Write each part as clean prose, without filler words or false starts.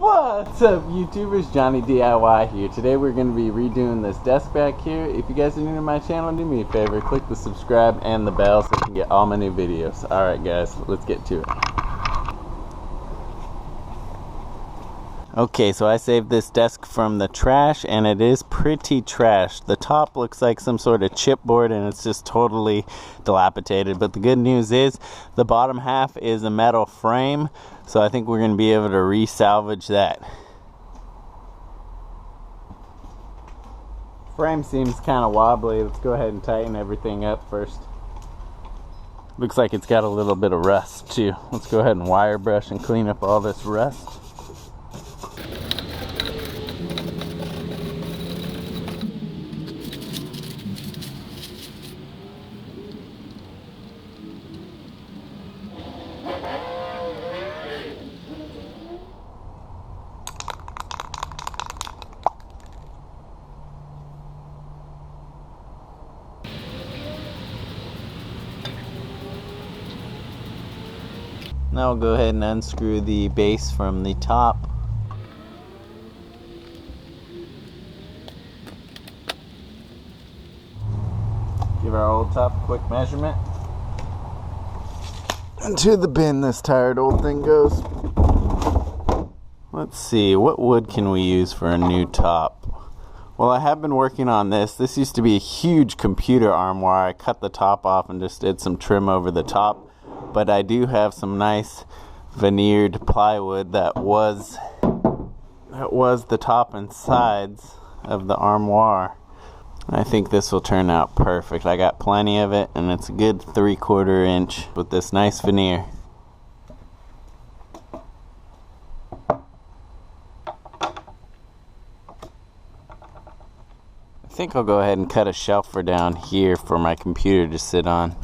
What's up, YouTubers? Johnny DIY here. Today we're going to be redoing this desk back here. If you guys are new to my channel, do me a favor, click the subscribe and the bell so you can get all my new videos. Alright guys, let's get to it. Okay, so I saved this desk from the trash, and it is pretty trashed. The top looks like some sort of chipboard, and it's just totally dilapidated. But the good news is, the bottom half is a metal frame, so I think we're going to be able to re-salvage that. Frame seems kind of wobbly. Let's go ahead and tighten everything up first. Looks like it's got a little bit of rust too. Let's go ahead and wire brush and clean up all this rust. Now we'll go ahead and unscrew the base from the top. Give our old top a quick measurement. Into the bin this tired old thing goes. Let's see, what wood can we use for a new top? Well, I have been working on this. This used to be a huge computer armoire. I cut the top off and just did some trim over the top. But I do have some nice veneered plywood that was the top and sides of the armoire. I think this will turn out perfect. I got plenty of it, and it's a good 3/4 inch with this nice veneer. I think I'll go ahead and cut a shelf for down here for my computer to sit on.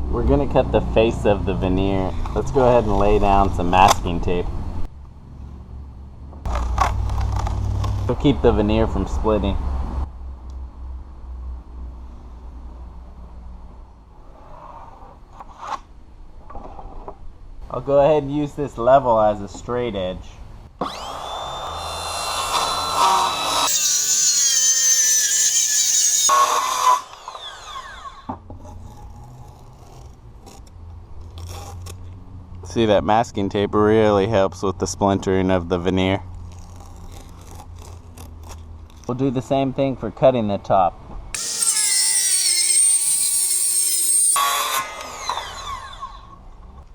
We're going to cut the face of the veneer. Let's go ahead and lay down some masking tape. It'll keep the veneer from splitting. I'll go ahead and use this level as a straight edge. See, that masking tape really helps with the splintering of the veneer. We'll do the same thing for cutting the top.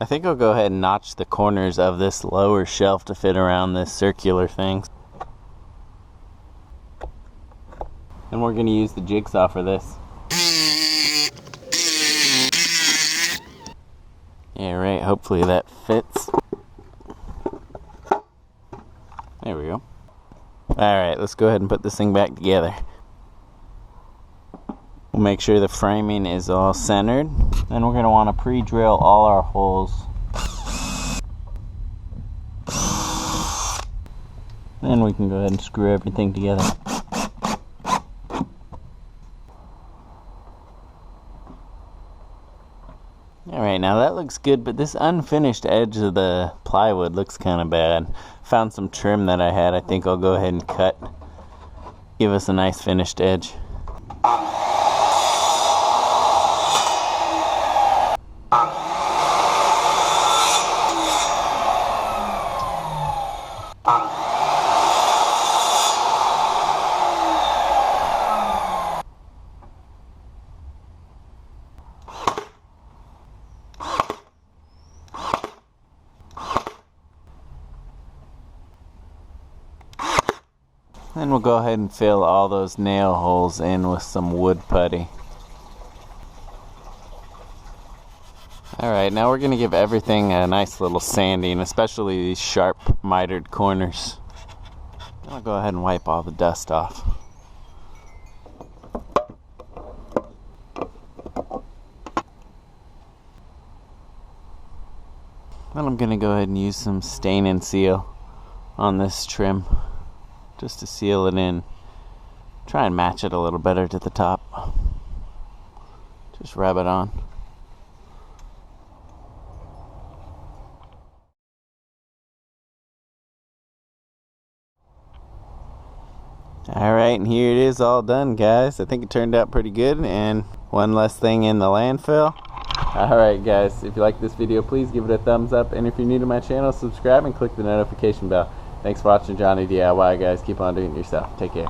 I think I'll go ahead and notch the corners of this lower shelf to fit around this circular thing. And we're going to use the jigsaw for this. Yeah, right, hopefully that fits. There we go. Alright, let's go ahead and put this thing back together. We'll make sure the framing is all centered. Then we're going to want to pre-drill all our holes. Then we can go ahead and screw everything together. Alright, now that looks good, but this unfinished edge of the plywood looks kind of bad. Found some trim that I had. I think I'll go ahead and cut. Give us a nice finished edge. Then we'll go ahead and fill all those nail holes in with some wood putty. Alright, now we're going to give everything a nice little sanding, especially these sharp mitered corners. I'll go ahead and wipe all the dust off. Then I'm going to go ahead and use some stain and seal on this trim, just to seal it in. Try and match it a little better to the top. Just rub it on. Alright, and here it is all done, guys. I think it turned out pretty good, and one less thing in the landfill. Alright guys, if you like this video, please give it a thumbs up, and if you're new to my channel, subscribe and click the notification bell. Thanks for watching Johnny DIY, guys. Keep on doing it yourself. Take care.